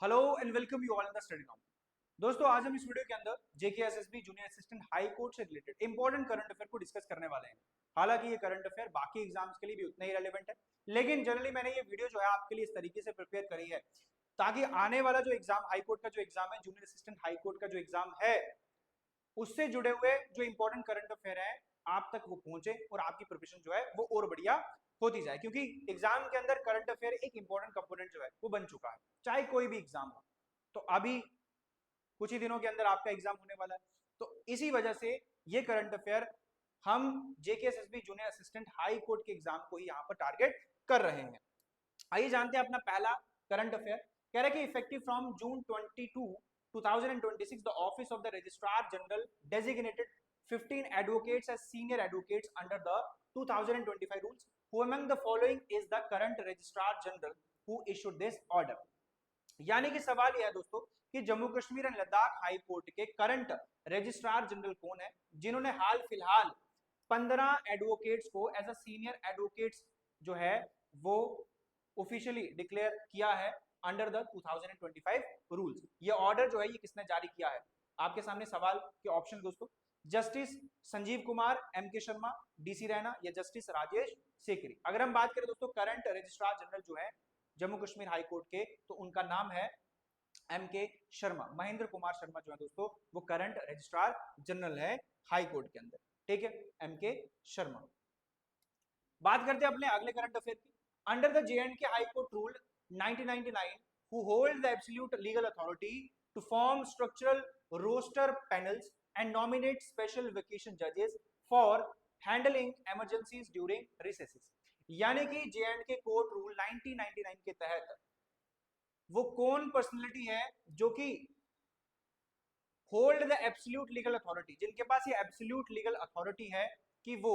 Hello and welcome you all in the study now. दोस्तों आज हम इस वीडियो के अंदर जेके SSB junior assistant high court से रिलेटेड इंपॉर्टेंट करंट अफेयर को डिस्कस करने वाले हैं। हालांकि ये करंट अफेयर बाकी एग्जाम्स के लिए भी उतना ही रेलेवेंट है, लेकिन जनरली मैंने ये वीडियो जो है आपके लिए इस तरीके से प्रिपेयर करी है ताकि आने वाला जो एग्जाम हाई कोर्ट का जो एग्जाम है, जूनियर असिस्टेंट हाई कोर्ट का जो एग्जाम है, उससे जुड़े हुए जो इंपॉर्टेंट करंट अफेयर है आप तक वो पहुंचे और आपकी प्रिपरेशन जो है वो और बढ़िया होती जाए। क्योंकि एग्जाम के अंदर करंट अफेयर एक इंपॉर्टेंट कंपोनेंट जो है वो बन चुका है, चाहे कोई भी एग्जाम हो। तो अभी कुछ ही दिनों के अंदर आपका एग्जाम होने वाला है, तो इसी वजह से ये करंट अफेयर हम JKSSB junior assistant high court के एग्जाम को ही यहाँ पर टारगेट कर रहे हैं। आइए जानते हैं अपना पहला करंट अफेयर। कह रहा है कि effective from June 22 2026 the office of the registrar general designated 15 advocates as senior advocates under the 2025 rules. Who among the following is the current registrar general who issued this order? यानी कि सवाल यह है दोस्तों कि Jammu Kashmir and Ladakh high court के current registrar general कौन है जिन्होंने हाल फिलहाल 15 एडवोकेट्स को एज अ सीनियर एडवोकेट्स जो है वो ऑफिशियली डिक्लेयर किया है अंडर द 2025 रूल्स। ये ऑर्डर जो है ये किसने जारी किया है? आपके सामने सवाल के ऑप्शन दोस्तों, जस्टिस संजीव कुमार, एम के शर्मा, डीसी रैना या जस्टिस राजेश सेकरी। अगर हम बात करें दोस्तों करंट रजिस्ट्रार जनरल जो है जम्मू कश्मीर हाई कोर्ट के, तो उनका नाम है एम के शर्मा, महेंद्र कुमार शर्मा जो है दोस्तों वो करंट रजिस्ट्रार जनरल है हाई कोर्ट के अंदर। ठीक है, एम के शर्मा। बात करते हैं अपने अगले करंट अफेयर की। Under the J&K high court rule 1999 who hold the absolute legal authority to form structural roster panels and nominate special vacation judges for handling emergencies during recesses। यानी कि जेएंडके कोर्ट रूल 1999 के तहत वो कौन personality है जो कि hold the absolute legal authority, जिनके पास ये एब्सोल्यूट लीगल अथॉरिटी है कि वो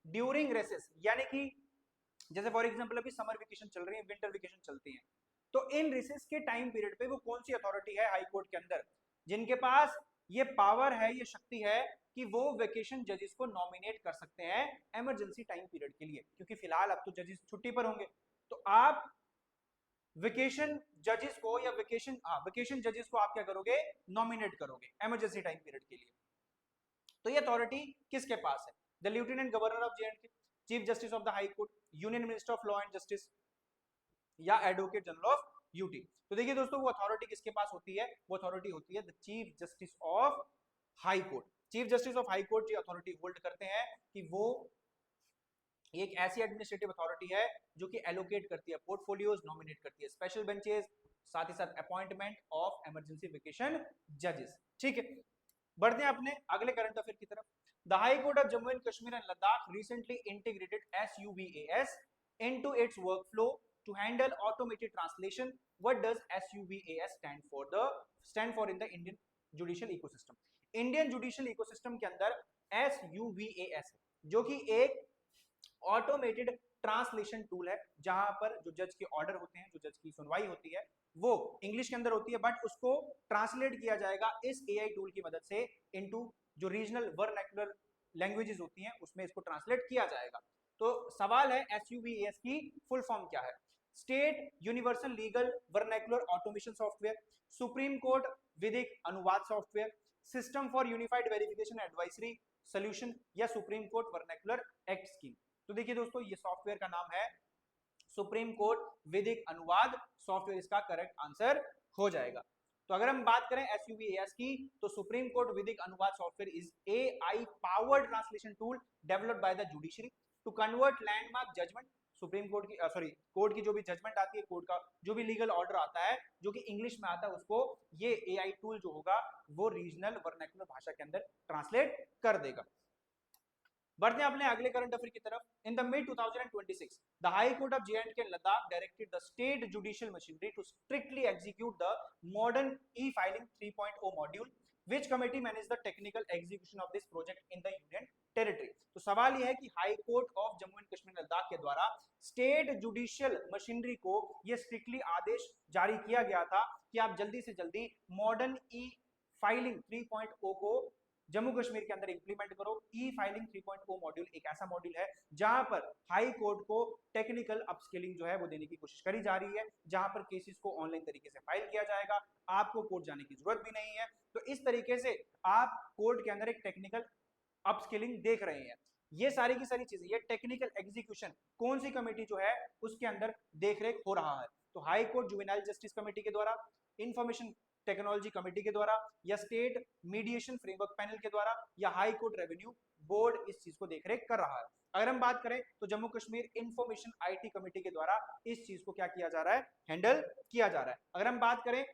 ड्यूरिंग रेसेस, यानी कि जैसे फॉर एग्जांपल अभी समर वेकेशन चल रही है, विंटर वेकेशन चलती है, तो इन रिसेस के टाइम पीरियड पे वो कौन सी अथॉरिटी है हाई कोर्ट के अंदर जिनके पास ये पावर है, ये शक्ति है कि वो वेकेशन जजेस को नॉमिनेट कर सकते हैं इमरजेंसी टाइम पीरियड के लिए। क्योंकि फिलहाल अब तो जजेस छुट्टी पर होंगे, तो आप वेकेशन जजेस को या वेकेशन जजेस को आप क्या करोगे? नॉमिनेट करोगे इमरजेंसी टाइम पीरियड के लिए। तो ये अथॉरिटी किसके पास है? The lieutenant governor of J&K, chief justice of the high court, union minister of law and justice या एडवोकेट जनरल ऑफ यूटी। तो देखिए दोस्तों वो अथॉरिटी किसके पास होती है? वो अथॉरिटी होती है the chief justice of high court. Chief justice of high court ये अथॉरिटी होल्ड करते हैं कि वो एक ऐसी एडमिनिस्ट्रेटिव अथॉरिटी है जो कि एलोकेट करती है पोर्टफोलियोज, नॉमिनेट करती है स्पेशल बेंचेस, साथ ही साथ अपॉइंटमेंट ऑफ इमरजेंसी वेकेशन जजेस। ठीक है, बढ़ते हैं अपने अगले करंट अफेयर की तरफ। The high court of Jammu and Kashmir and Ladakh recently integrated SUVAS into its workflow to handle automated translation. What does SUVAS stand for in the Indian judicial ecosystem? Indian judicial ecosystem के अंदर SUVAS है जो कि एक automated translation tool है, जहां पर जो जज के ऑर्डर होते हैं, जो जज की सुनवाई होती है वो इंग्लिश के अंदर होती है, बट उसको ट्रांसलेट किया जाएगा इस एआई टूल की मदद से इनटू जो रीजनल वर्नाक्युलर लैंग्वेजेस होती हैं उसमें इसको ट्रांसलेट किया जाएगा। तो सवाल है SUVAS की फुल फॉर्म क्या है? State universal legal vernacular automation software, supreme court विधिक अनुवाद software, system for unified verification advisory solution या supreme court vernacular act scheme. तो देखिए दोस्तों ये सॉफ्टवेयर का नाम है सुप्रीम कोर्ट विधिक अनुवाद सॉफ्टवेयर, इसका करेक्ट आंसर हो जाएगा। तो अगर हम बात करें SUVAS की, तो सुप्रीम कोर्ट विधिक अनुवाद software is AI powered translation tool developed by the judiciary to convert landmark judgement, Supreme Court की कोर्ट की जो भी जजमेंट आती है, कोर्ट का जो भी लीगल ऑर्डर आता है जो कि इंग्लिश में आता है, उसको ये AI टूल जो होगा वो रीजनल वर्नाक्युलर भाषा के अंदर ट्रांसलेट कर देगा। बढ़ते हैं अपने अगले करंट अफेयर की तरफ। In the mid 2026 the high court of J&K Ladakh directed the state judicial machinery to strictly execute the modern e filing 3.0 module, which committee manage the technical execution of this project in the union territory. तो सवाल यह है कि High court of Jammu and Kashmir Ladakh के द्वारा state judicial machinery को यह strictly आदेश जारी किया गया था कि आप जल्दी से जल्दी मॉडर्न ई फाइलिंग 3.0 को जम्मू कश्मीर के अंदर इंप्लीमेंट करो। ई फाइलिंग 3.0 मॉड्यूल एक ऐसा मॉड्यूल है जहां पर हाई कोर्ट को टेक्निकल अपस्किलिंग जो है वो देने की कोशिश करी जा रही है, जहां पर केसेस को ऑनलाइन तरीके से फाइल किया जाएगा, आपको कोर्ट जाने की जरूरत भी नहीं है। तो इस तरीके से आप कोर्ट के अंदर एक टेक्निकल अपस्किलिंग देख रहे हैं। ये सारी की सारी चीजें, ये टेक्निकल एग्जीक्यूशन कौन सी कमेटी जो है उसके अंदर देखरेख हो रहा है? तो high court juvenile justice committee के द्वारा, इंफॉर्मेशन टेक्नोलॉजी कमेटी के द्वारा, या स्टेट मीडिएशन फ्रेमवर्क पैनल के द्वारा, या हाई कोर्ट रेवेन्यू बोर्ड इस चीज को देखरेख कर रहा है। अगर हम बात करें तो Jammu Kashmir information IT committee के द्वारा इस चीज को क्या किया जा रहा है? हैंडल किया जा रहा है। अगर हम बात करें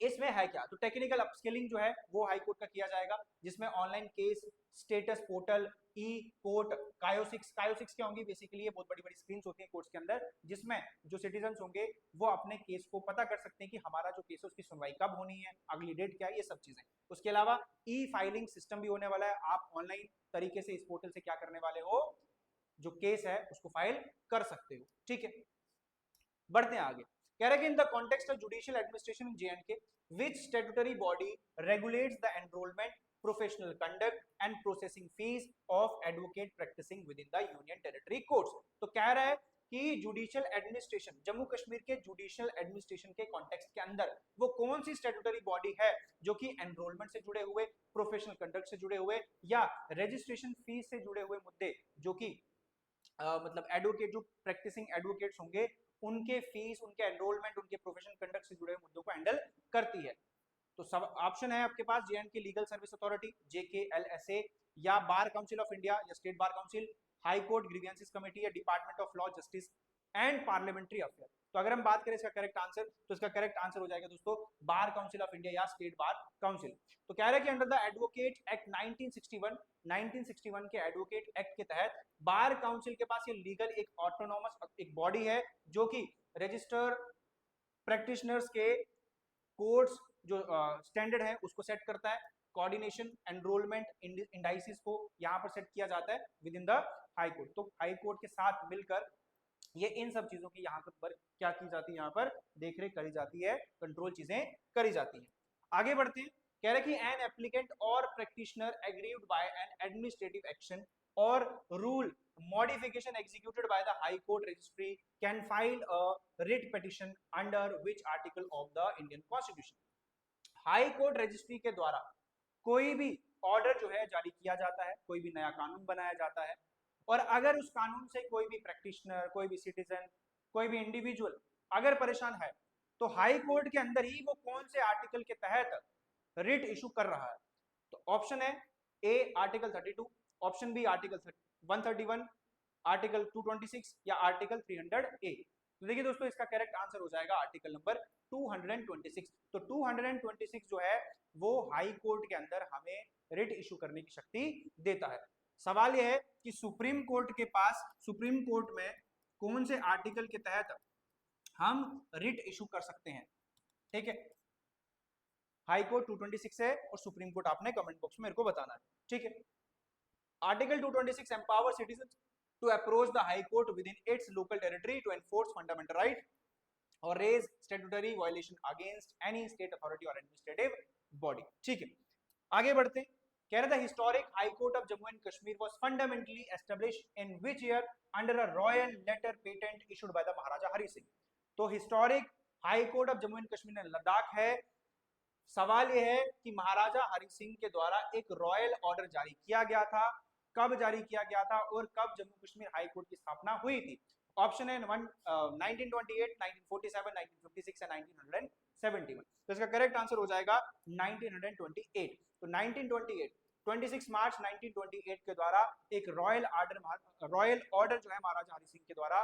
इसमें है क्या, तो टेक्निकल अपस्किलिंग जो है वो हाई कोर्ट का किया जाएगा, जिसमें ऑनलाइन केस स्टेटस पोर्टल, ई कोर्ट, कायोसिक्स क्या होंगी? बेसिकली ये बहुत बड़ी बड़ी स्क्रीन होती है कोर्ट्स के अंदर, जिसमें जो सिटीजन होंगे वो अपने केस को पता कर सकते हैं कि हमारा जो केस है उसकी सुनवाई कब होनी है, अगली डेट क्या है, ये सब चीजें। उसके अलावा ई फाइलिंग सिस्टम भी होने वाला है, आप ऑनलाइन तरीके से इस पोर्टल से क्या करने वाले हो, जो केस है उसको फाइल कर सकते हो। ठीक है, बढ़ते हैं आगे। कह रहे हैं कि in the context of judicial administration in J and K which statutory body regulates the enrolment, professional conduct and processing fees of advocate practising within the union territory courts. तो कह रहा है कि जुडिशियल एडमिनिस्ट्रेशन, जम्मू कश्मीर के जुडिशियल एडमिनिस्ट्रेशन के context के अंदर वो कौन सी स्टैट्यूटरी बॉडी है जो कि एनरोलमेंट से जुड़े हुए, प्रोफेशनल कंडक्ट से जुड़े हुए, या रजिस्ट्रेशन फीस से जुड़े हुए मुद्दे, जो कि मतलब एडवोकेट, जो प्रैक्टिसिंग एडवोकेट्स होंगे उनके फीस, उनके एनरोलमेंट, उनके प्रोफेशनल कंडक्ट से जुड़े हुए मुद्दों को हैंडल करती है। तो सब ऑप्शन है आपके पास, J and K legal service authority JKLSA, या बार काउंसिल ऑफ इंडिया या state bar council, high court grievances committee, या department of law justice and parliamentary affair. तो अगर हम बात करें इसका करेक्ट आंसर, तो इसका करेक्ट आंसर हो जाएगा दोस्तों बार काउंसिल ऑफ इंडिया या स्टेट बार काउंसिल। तो कह रहे हैं कि अंडर द एडवोकेट एक्ट 1961 के एडवोकेट एक्ट के तहत बार काउंसिल के पास ये लीगल एक ऑटोनॉमस एक बॉडी है जो कि रजिस्टर प्रैक्टिशनर्स के कोर्ट्स जो स्टैंडर्ड है उसको सेट करता है, कोऑर्डिनेशन, एनरोलमेंट, इंडाइसिस को यहाँ पर सेट किया जाता है with in the high court. तो हाई कोर्ट के साथ मिलकर ये इन सब चीजों की यहाँ पर क्या की जाती है, यहाँ पर देखरेख करी जाती है, कंट्रोल चीजें करी जाती है। आगे बढ़ते हैं। कह रहे कि एन एप्लीकेंट और practitioner aggrieved bye N administrative action और rule modification executed by the high court registry can file a writ petition under which article of the Indian Constitution। High court registry के द्वारा कोई भी order जो है जारी किया जाता है, कोई भी नया कानून बनाया जाता है, और अगर उस कानून से कोई भी प्रैक्टिशनर, कोई भी सिटीजन, कोई भी इंडिविजुअल अगर परेशान है, तो हाई कोर्ट के अंदर ही वो कौन से आर्टिकल के तहत रिट इशू कर रहा है। तो ऑप्शन है A article 32, option B article 131, article 226, या आर्टिकल 300 ए। तो देखिए दोस्तों इसका करेक्ट आंसर हो जाएगा आर्टिकल नंबर 226। तो 226 जो है वो हाई कोर्ट के अंदर हमें रिट इशू करने की शक्ति देता है। सवाल यह है कि सुप्रीम कोर्ट के पास, सुप्रीम कोर्ट में कौन से आर्टिकल के तहत हम रिट इशू कर सकते हैं। ठीक है, हाई कोर्ट 226 है और सुप्रीम कोर्ट आपने कमेंट बॉक्स में मेरे को बताना है। ठीक है, article 226 empower citizen to approach the high court within its local territory to enforce fundamental right or raise statutory violation against any state authority or administrative body। ठीक है, आगे बढ़ते हैं। कह रहा था historic high court of Jammu and Kashmir was fundamentally established in which year under a royal letter patent issued by the Maharaja Hari Singh. तो historic high court of Jammu and Kashmir and Ladakh है। सवाल यह है कि महाराजा हरि सिंह के द्वारा एक रॉयल ऑर्डर जारी किया गया था, कब जारी किया गया था और कब जम्मू कश्मीर हाई कोर्ट की स्थापना हुई थी। ऑप्शन है 1928, 1947, 1956 या 1971। तो इसका करेक्ट आंसर हो जाएगा 1928। तो 1928, 26 मार्च 1928 के द्वारा एक रॉयल ऑर्डर जो है महाराजा हरि सिंह के द्वारा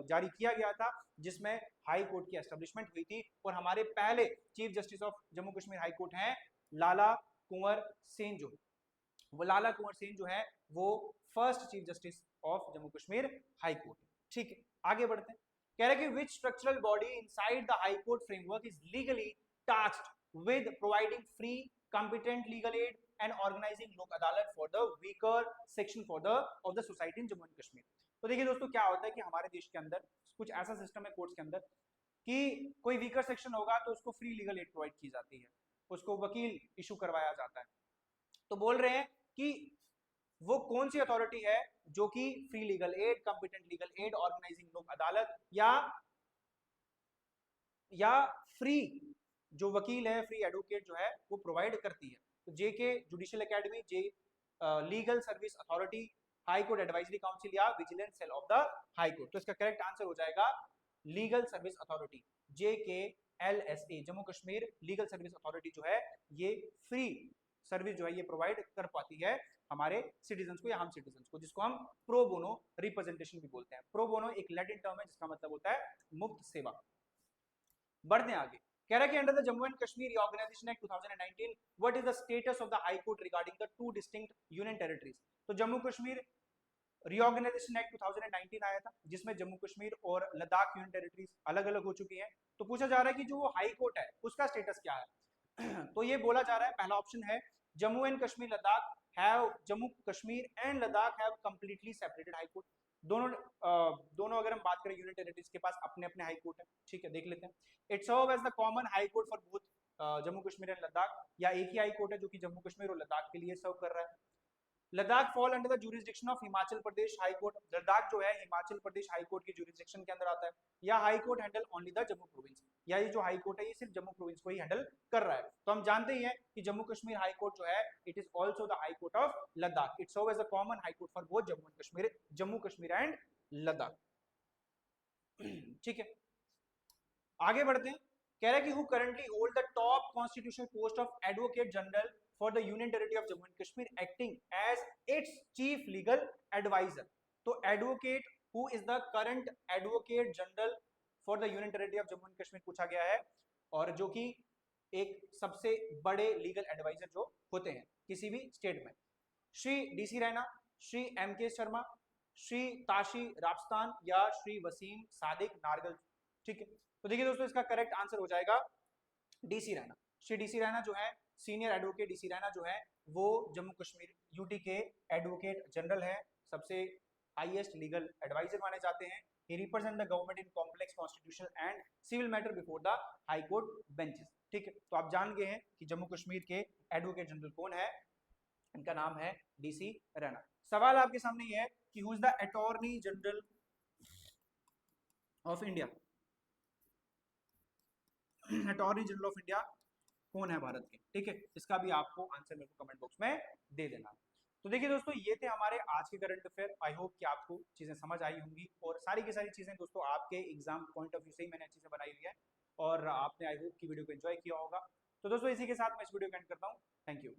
जारी किया गया था, जिसमें हाई कोर्ट की एस्टेब्लिशमेंट हुई थी। और हमारे पहले chief justice of Jammu Kashmir high court हैं लाला कुंवर सेन। जो वो लाला कुंवर सेन जो है वो first chief justice of Jammu Kashmir high court. ठीक है, आगे बढ़ते हैं। कह रहे हैं कि which structural body inside the high court framework is legally tasked with providing free competent legal aid and organizing लोक अदालत for the weaker section for the of the society in Jammu and Kashmir. तो देखिए दोस्तों क्या होता है कि हमारे देश के अंदर कुछ ऐसा सिस्टम है कोर्ट्स के अंदर कि कोई वीकर सेक्शन होगा तो उसको फ्री लीगल एड प्रोवाइड की जाती है, उसको वकील इशू करवाया जाता है। तो बोल रहे हैं कि वो कौन सी अथॉरिटी है जो कि free legal aid, competent legal aid, organising Lok Adalat या फ्री जो वकील है, फ्री एडवोकेट जो है वो प्रोवाइड करती है। तो JK judicial academy, J legal service authority, high court advisory council या vigilance cell of the high court. तो इसका करेक्ट आंसर हो जाएगा legal service authority, JKLSA, Jammu Kashmir legal service authority जो है ये फ्री सर्विस जो है ये प्रोवाइड कर पाती है हमारे सिटीजन्स को या हम सिटीजन्स को, जिसको हम प्रो बोनो रिप्रेजेंटेशन भी बोलते हैं। प्रो बोनो एक लैटिन टर्म है जिसका मतलब होता है मुफ्त सेवा। बढ़ते आगे, कह रहा है कि under the Jammu and Kashmir reorganisation act 2019 what is the status of the high court regarding the two distinct union territories. तो जम्मू कश्मीर रिऑर्गेनाइजेशन एक्ट 2019 आया था जिसमें जम्मू कश्मीर और लद्दाख यूनियन टेरिटरीज अलग अलग हो चुकी हैं। तो पूछा जा रहा है कि जो हाई कोर्ट है उसका स्टेटस क्या है। तो ये बोला जा रहा है, पहला ऑप्शन है Jammu and Kashmir Ladakh have, Jammu Kashmir and Ladakh have completely separated high court. दोनों अगर हम बात करें यूनियन टेरिटरीज के पास अपने अपने हाई कोर्ट है, ठीक है, देख लेते हैं। It serve as the common high court for both Jammu Kashmir and Ladakh, या एक ही हाई कोर्ट है जो कि जम्मू कश्मीर और लद्दाख के लिए सर्व कर रहा है। Ladakh fall under the jurisdiction of Himachal Pradesh high court, Ladakh जो है हिमाचल प्रदेश हाई कोर्ट की जुरिस्डिक्शन के अंदर आता है, या high court handle only the Jammu province, या ये जो हाई कोर्ट है ये सिर्फ जम्मू प्रोविंस को ही हैंडल कर रहा है। तो हम जानते ही हैं कि जम्मू कश्मीर हाई कोर्ट जो है it is also the high court of Ladakh, it serve as a common high court for both Jammu Kashmir and Ladakh. ठीक है, आगे बढ़ते हैं। कह रहा है कि who currently hold the top constitutional post of advocate general for the union territory of Jammu and Kashmir acting as its chief legal adviser. तो advocate, who is the current advocate general for the union territory of Jammu and Kashmir पूछा गया है, और जो कि एक सबसे बड़े लीगल एडवाइजर जो होते हैं किसी भी स्टेट में। श्री DC रैना, श्री MK शर्मा, श्री ताशी राबस्तान या श्री वसीम सादिक नारगल। ठीक है, तो देखिए दोस्तों इसका करेक्ट आंसर हो जाएगा DC रैना। श्री DC रैना जो है सीनियर एडवोकेट, DC रैना जो है वो जम्मू कश्मीर यूटी के एडवोकेट जनरल है, सबसे हाईएस्ट लीगल एडवाइजर माने जाते हैं। He represent the government in complex constitutional and civil matter before the high court benches. ठीक है, तो आप जान गए हैं कि जम्मू कश्मीर के एडवोकेट जनरल कौन है, इनका नाम है DC रैना। सवाल आपके सामने ये है कि who is the attorney general of India, attorney general of India कौन है भारत के। ठीक है, इसका भी आपको आंसर मेरे को कमेंट बॉक्स में दे देना। तो देखिए दोस्तों ये थे हमारे आज के करंट अफेयर। आई होप कि आपको चीजें समझ आई होंगी, और सारी की सारी चीजें दोस्तों आपके एग्जाम पॉइंट ऑफ व्यू से ही मैंने अच्छे से बनाई हुई है, और आपने आई होप की वीडियो को एंजॉय किया होगा। तो दोस्तों इसी के साथ मैं इस वीडियो को एंड करता हूँ। Thank you.